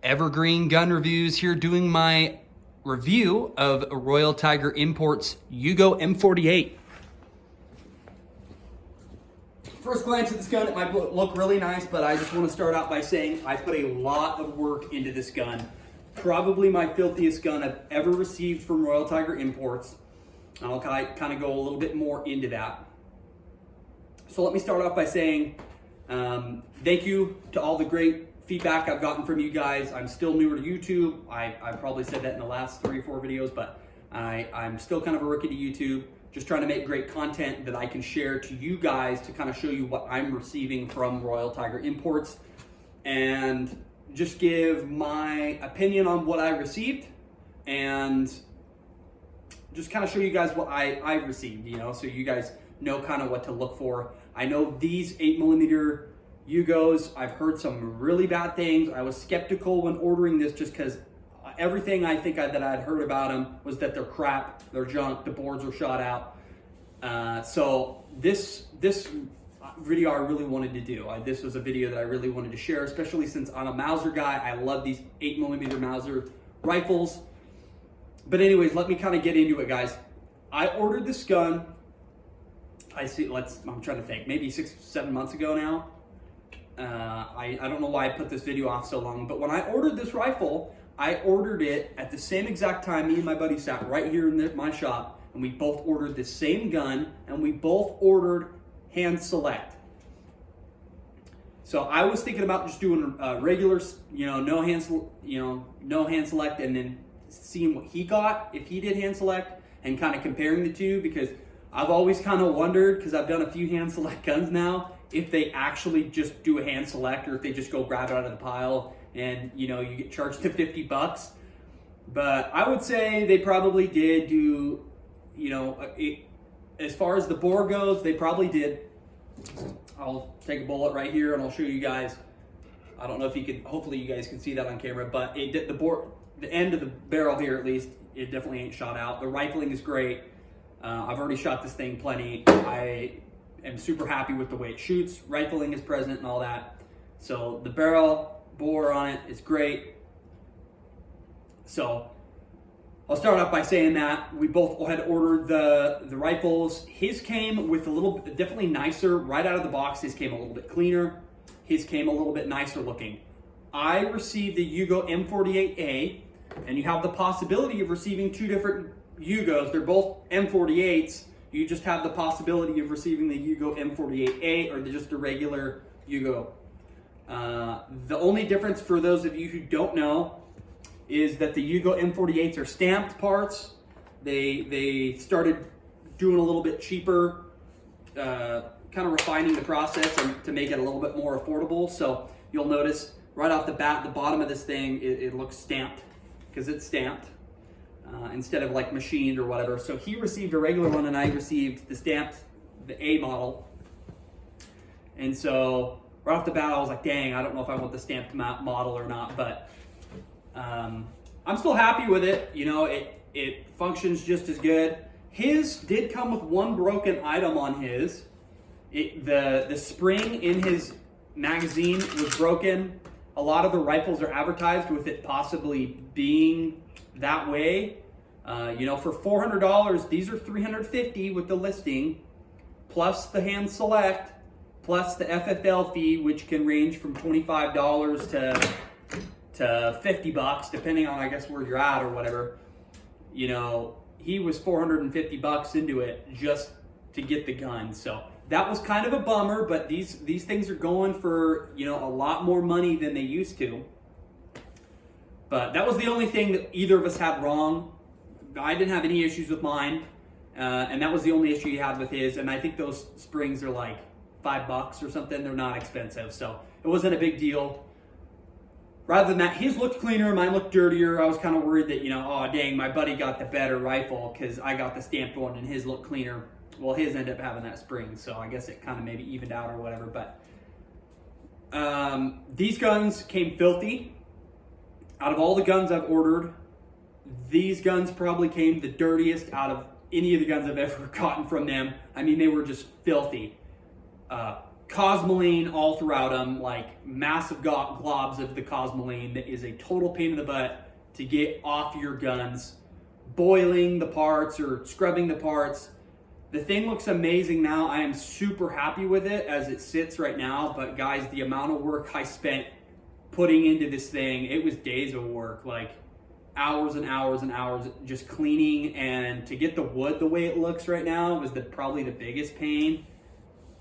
Evergreen Gun Reviews here, doing my review of Royal Tiger Imports Yugo M48. First glance at this gun, it might look really nice, but I just want to start out by saying I put a lot of work into this gun. Probably my filthiest gun I've ever received from Royal Tiger Imports. And I'll kind of go a little bit more into that. So let me start off by saying thank you to all the great feedback I've gotten from you guys. I'm still newer to YouTube. I probably said that in the last 3 or 4 videos, but I'm still kind of a rookie to YouTube. Just trying to make great content that I can share to you guys to kind of show you what I'm receiving from Royal Tiger Imports and just give my opinion on what I received and just kind of show you guys what I received, you know, so you guys know kind of what to look for. I know these 8mm Yugos, I've heard some really bad things. I was skeptical when ordering this just because everything I think that I'd heard about them was that they're crap, they're junk, the boards are shot out. So this video I really wanted to do. This was a video that I really wanted to share, especially since I'm a Mauser guy. I love these 8mm Mauser rifles. But anyways, let me kind of get into it, guys. I ordered this gun, I'm trying to think, maybe 6-7 months ago now. I don't know why I put this video off so long, but when I ordered this rifle, I ordered it at the same exact time. Me and my buddy sat right here in my shop, and we both ordered the same gun, and we both ordered hand select. So I was thinking about just doing a regular, no hand select, and then seeing what he got if he did hand select, and kind of comparing the two, because I've always kind of wondered, because I've done a few hand select guns now, if they actually just do a hand select or if they just go grab it out of the pile and you get charged to $50. But I would say they probably did do, as far as the bore goes, they probably did. I'll take a bullet right here and I'll show you guys. I don't know if you can, hopefully you guys can see that on camera, but it did the end of the barrel here at least, it definitely ain't shot out. The rifling is great. I've already shot this thing plenty. I am super happy with the way it shoots. Rifling is present and all that. So the barrel bore on it is great. So I'll start off by saying that we both had ordered the rifles. His came with definitely nicer right out of the box. His came a little bit cleaner. His came a little bit nicer looking. I received the Yugo M48A, and you have the possibility of receiving 2 different Yugos. They're both M48s. You just have the possibility of receiving the Yugo M48A or just a regular Yugo. The only difference for those of you who don't know is that the Yugo M48s are stamped parts. They started doing a little bit cheaper, kind of refining the process to make it a little bit more affordable. So you'll notice right off the bat, the bottom of this thing, it looks stamped because it's stamped. Instead of like machined or whatever. So he received a regular one and I received the A model. And so right off the bat I was like, dang, I don't know if I want the stamped model or not, but I'm still happy with it. It functions just as good. His did come with one broken item on his. The spring in his magazine was broken. A lot of the rifles are advertised with it possibly being that way. For $400, these are $350 with the listing, plus the hand select, plus the FFL fee, which can range from $25 to $50, depending on, I guess, where you're at or whatever. He was $450 into it just to get the gun. So that was kind of a bummer, but these things are going for, a lot more money than they used to. But that was the only thing that either of us had wrong. I didn't have any issues with mine, and that was the only issue he had with his. And I think those springs are like $5 or something. They're not expensive, so it wasn't a big deal. Rather than that, his looked cleaner, mine looked dirtier. I was kind of worried that, oh dang, my buddy got the better rifle because I got the stamped one and his looked cleaner. Well, his ended up having that spring, so I guess it kind of maybe evened out or whatever. But these guns came filthy. Out of all the guns I've ordered, these guns probably came the dirtiest out of any of the guns I've ever gotten from them. I mean, they were just filthy. cosmoline all throughout them, like massive globs of the cosmoline that is a total pain in the butt to get off your guns. Boiling the parts or scrubbing the parts. The thing looks amazing now. I am super happy with it as it sits right now, but guys, the amount of work I spent putting into this thing, it was days of work, like hours and hours and hours just cleaning, and to get the wood the way it looks right now was probably the biggest pain.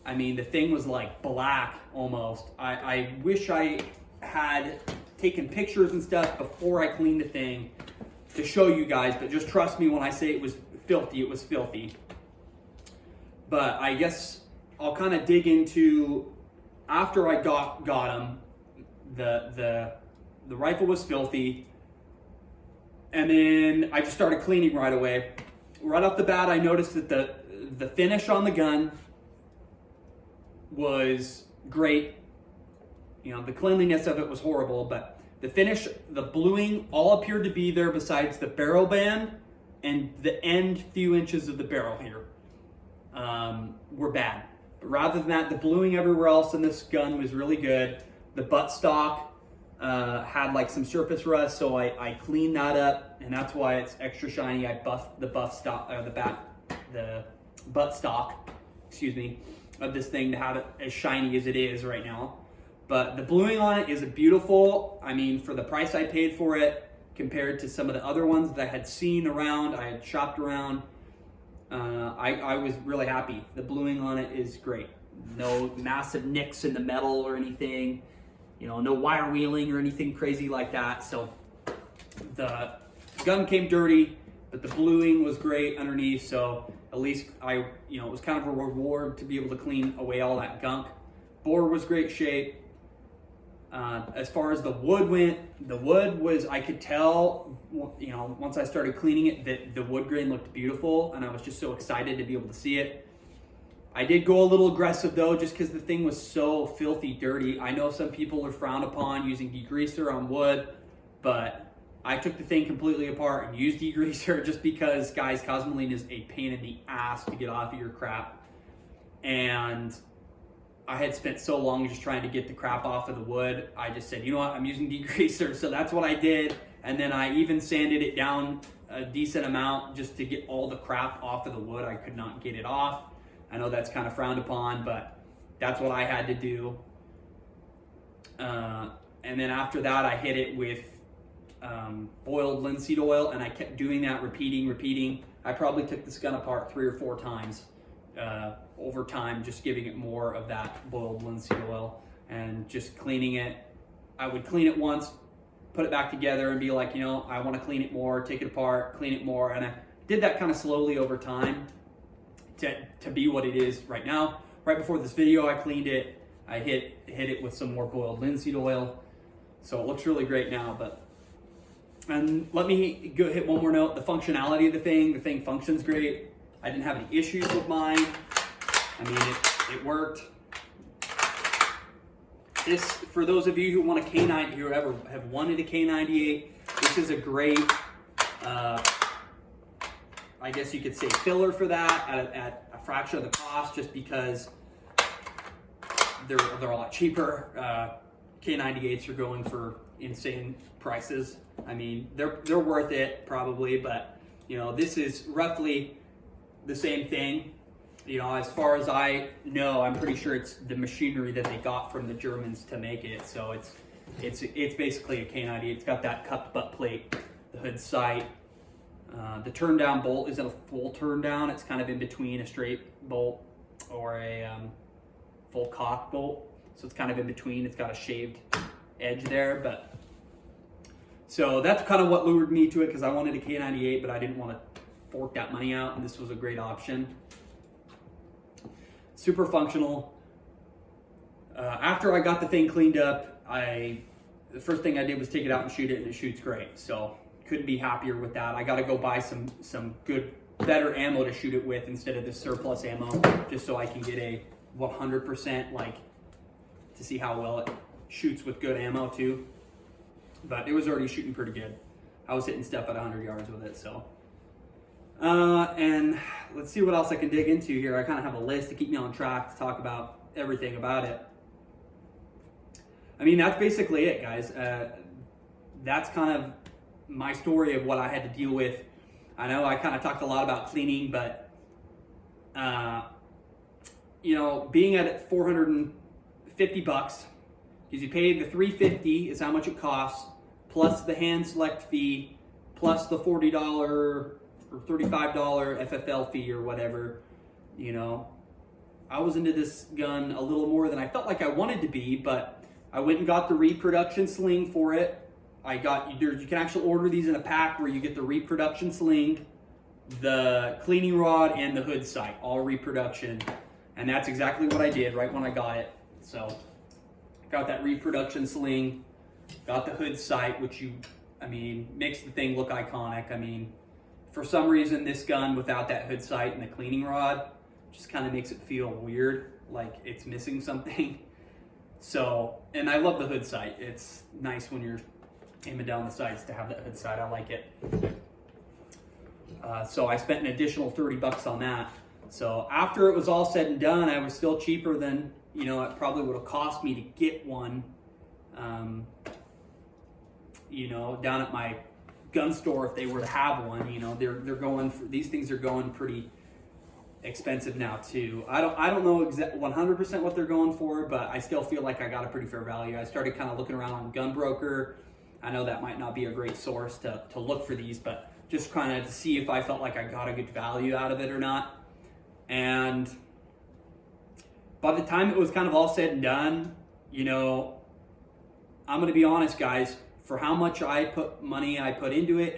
I mean, the thing was like black almost. I wish I had taken pictures and stuff before I cleaned the thing to show you guys, but just trust me when I say it was filthy, it was filthy. But I guess I'll kind of dig into, after I got him, the rifle was filthy, and then I just started cleaning right away. Right off the bat, I noticed that the finish on the gun was great. You know, the cleanliness of it was horrible, but the finish, the bluing, all appeared to be there besides the barrel band and the end few inches of the barrel here were bad. But rather than that, the bluing everywhere else in this gun was really good. The buttstock had like some surface rust, so I cleaned that up, and that's why it's extra shiny. I buffed the buttstock, excuse me, of this thing to have it as shiny as it is right now. But the bluing on it is beautiful. I mean, for the price I paid for it, compared to some of the other ones that I had seen around, I had shopped around, I was really happy. The bluing on it is great. No massive nicks in the metal or anything. You know, no wire wheeling or anything crazy like that. So the gun came dirty, but the bluing was great underneath. So at least it was kind of a reward to be able to clean away all that gunk. Bore was great shape. As far as the wood went, the wood was, I could tell, you know, once I started cleaning it, that the wood grain looked beautiful, and I was just so excited to be able to see it. I did go a little aggressive though, just because the thing was so filthy dirty. I know some people are frowned upon using degreaser on wood, but I took the thing completely apart and used degreaser just because, guys, cosmoline is a pain in the ass to get off of your crap. And I had spent so long just trying to get the crap off of the wood. I just said, you know what, I'm using degreaser. So that's what I did. And then I even sanded it down a decent amount just to get all the crap off of the wood. I could not get it off. I know that's kind of frowned upon, but that's what I had to do. And then after that, I hit it with boiled linseed oil, and I kept doing that, repeating. I probably took this gun apart 3 or 4 times over time, just giving it more of that boiled linseed oil and just cleaning it. I would clean it once, put it back together, and be like, you know, I want to clean it more, take it apart, clean it more. And I did that kind of slowly over time to be what it is right now. Right before this video, I cleaned it. I hit it with some more boiled linseed oil. So it looks really great now. And let me go hit one more note. The functionality of the thing functions great. I didn't have any issues with mine. I mean, it worked. This, for those of you who want a K9, who ever have wanted a K98, this is a great, I guess you could say, filler for that at a fraction of the cost, just because they're a lot cheaper. K98s are going for insane prices. I mean, they're worth it probably, but you know, this is roughly the same thing. You know, as far as I know, I'm pretty sure it's the machinery that they got from the Germans to make it. So it's basically a K98. It's got that cupped butt plate, the hood sight. The turn down bolt isn't a full turn down. It's kind of in between a straight bolt or a full cock bolt. So it's kind of in between. It's got a shaved edge there, but so that's kind of what lured me to it, because I wanted a K98, but I didn't want to fork that money out, and this was a great option. Super functional. After I got the thing cleaned up, the first thing I did was take it out and shoot it, and it shoots great. So couldn't be happier with that. I got to go buy some good, better ammo to shoot it with instead of this surplus ammo, just so I can get a 100%, like, to see how well it shoots with good ammo too. But it was already shooting pretty good. I was hitting stuff at 100 yards with it, so. And let's see what else I can dig into here. I kind of have a list to keep me on track to talk about everything about it. I mean, that's basically it, guys. That's kind of my story of what I had to deal with. I know I kind of talked a lot about cleaning, but you know, being at $450, because you paid the $350 is how much it costs, plus the hand select fee, plus the $40 or $35 FFL fee or whatever. You know, I was into this gun a little more than I felt like I wanted to be, but I went and got the reproduction sling for it. You can actually order these in a pack where you get the reproduction sling, the cleaning rod, and the hood sight, all reproduction. And that's exactly what I did right when I got it. So got that reproduction sling, got the hood sight, which makes the thing look iconic. I mean, for some reason, this gun without that hood sight and the cleaning rod just kind of makes it feel weird, like it's missing something. So, and I love the hood sight. It's nice when you're aiming down the sights to have that hood sight. I like it. So I spent an additional $30 on that. So after it was all said and done, I was still cheaper than, you know, it probably would have cost me to get one, you know, down at my gun store if they were to have one. You know, they're going for, these things are going pretty expensive now too. I don't know 100% what they're going for, but I still feel like I got a pretty fair value. I started kind of looking around on Gunbroker. I know that might not be a great source to look for these, but just kind of to see if I felt like I got a good value out of it or not. And by the time it was kind of all said and done, you know, I'm going to be honest, guys, for how much money I put into it,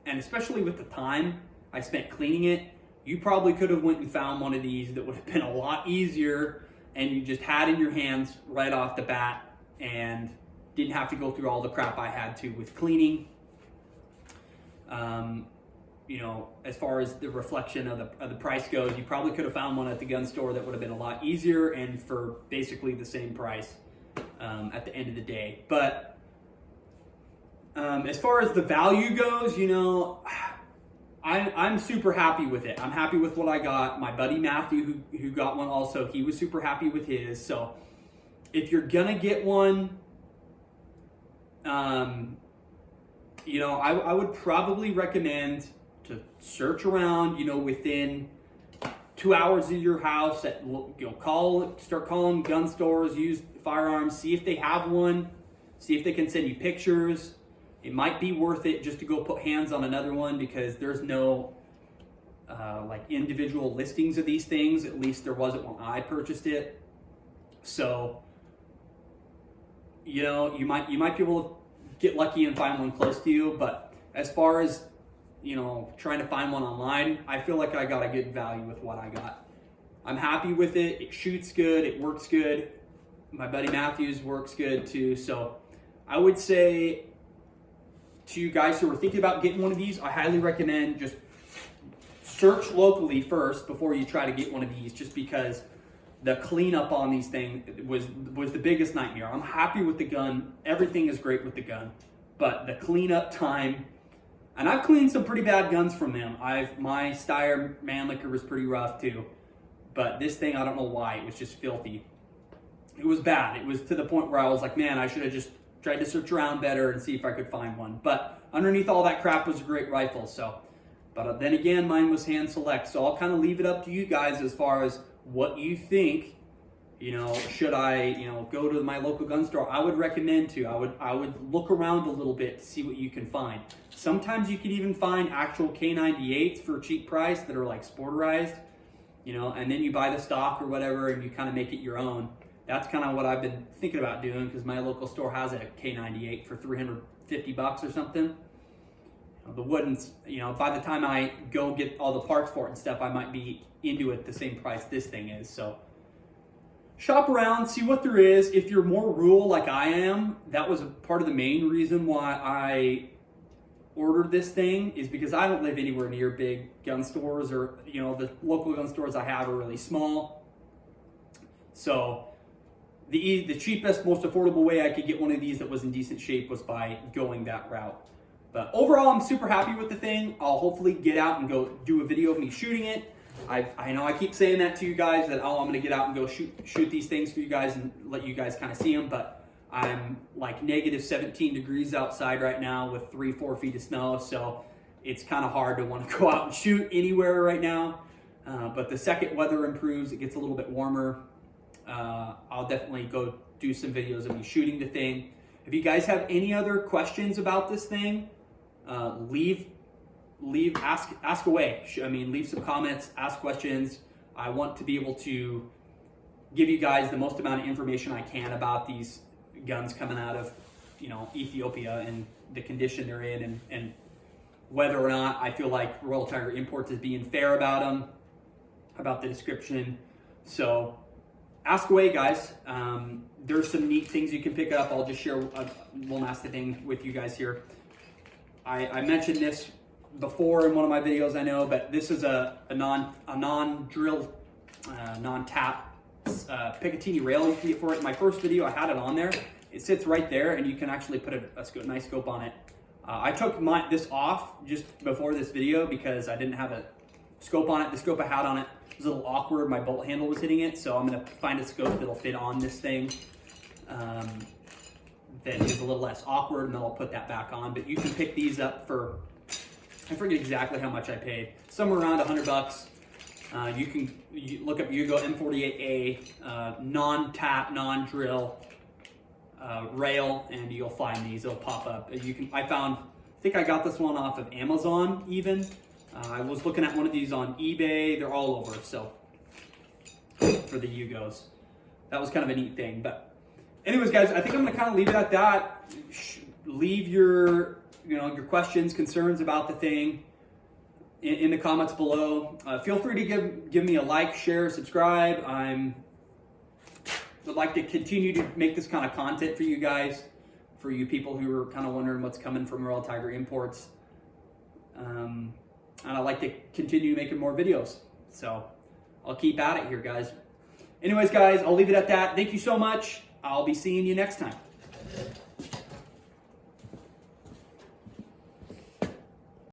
and especially with the time I spent cleaning it, you probably could have went and found one of these that would have been a lot easier and you just had in your hands right off the bat and didn't have to go through all the crap I had to with cleaning. You know, as far as the reflection of the price goes, you probably could have found one at the gun store that would have been a lot easier and for basically the same price at the end of the day. But as far as the value goes, you know, I'm super happy with it. I'm happy with what I got. My buddy Matthew, who got one also, he was super happy with his. So if you're gonna get one, you know, I would probably recommend to search around, you know, within 2 hours of your house. Start calling gun stores, use firearms, see if they have one, see if they can send you pictures. It might be worth it just to go put hands on another one because there's no like individual listings of these things. At least there wasn't when I purchased it. So, you know, you might be able to get lucky and find one close to you. But as far as, you know, trying to find one online, I feel like I got a good value with what I got. I'm happy with it. It shoots good. It works good. My buddy Matthews works good too. So I would say to you guys who are thinking about getting one of these, I highly recommend just search locally first before you try to get one of these, just because the cleanup on these things was the biggest nightmare. I'm happy with the gun. Everything is great with the gun, but the cleanup time, and I've cleaned some pretty bad guns from them. My Steyr Mannlicher was pretty rough too, but this thing, I don't know why, it was just filthy. It was bad. It was to the point where I was like, man, I should have just tried to search around better and see if I could find one. But underneath all that crap was a great rifle. So, but then again, mine was hand select. So I'll kind of leave it up to you guys as far as what you think. You know, should I, you know, go to my local gun store? I would recommend to. I would look around a little bit to see what you can find. Sometimes you can even find actual K98s for a cheap price that are like sporterized, you know, and then you buy the stock or whatever and you kind of make it your own. That's kind of what I've been thinking about doing because my local store has a K98 for $350 or something. The woodens, you know, by the time I go get all the parts for it and stuff, I might be into it the same price this thing is. So shop around, see what there is. If you're more rural like I am, that was a part of the main reason why I ordered this thing, is because I don't live anywhere near big gun stores, or, you know, the local gun stores I have are really small. So the cheapest, most affordable way I could get one of these that was in decent shape was by going that route. But overall, I'm super happy with the thing. I'll hopefully get out and go do a video of me shooting it. I know I keep saying that to you guys that, oh, I'm going to get out and go shoot these things for you guys and let you guys kind of see them, but I'm like negative 17 degrees outside right now with 3-4 feet of snow, so it's kind of hard to want to go out and shoot anywhere right now. But the second weather improves, it gets a little bit warmer, I'll definitely go do some videos of me shooting the thing. If you guys have any other questions about this thing, ask away. I mean, leave some comments, ask questions. I want to be able to give you guys the most amount of information I can about these guns coming out of, you know, Ethiopia and the condition they're in, and whether or not I feel like Royal Tiger Imports is being fair about them, about the description. So ask away, guys. There's some neat things you can pick up. I'll just share one last thing with you guys here. I mentioned this before in one of my videos, I know, but this is a non-drill, non-tap Picatinny rail you can get for it. In my first video, I had it on there. It sits right there, and you can actually put a nice scope on it. I took this off just before this video because I didn't have a scope on it. The scope I had on it was a little awkward. My bolt handle was hitting it, so I'm going to find a scope that'll fit on this thing that is a little less awkward, and then I'll put that back on. But you can pick these up for, I forget exactly how much I paid, somewhere around $100. You can look up Yugo M48A, non-tap, non-drill rail, and you'll find these. They'll pop up. I think I got this one off of Amazon even. I was looking at one of these on eBay. They're all over, so for the Yugos. That was kind of a neat thing. But anyways, guys, I think I'm going to kind of leave it at that. Leave your questions, concerns about the thing in the comments below. Feel free to give me a like, share, subscribe. Would like to continue to make this kind of content for you guys, for you people who are kind of wondering what's coming from Royal Tiger Imports. And I'd like to continue making more videos. So I'll keep at it here, guys. Anyways, guys, I'll leave it at that. Thank you so much. I'll be seeing you next time.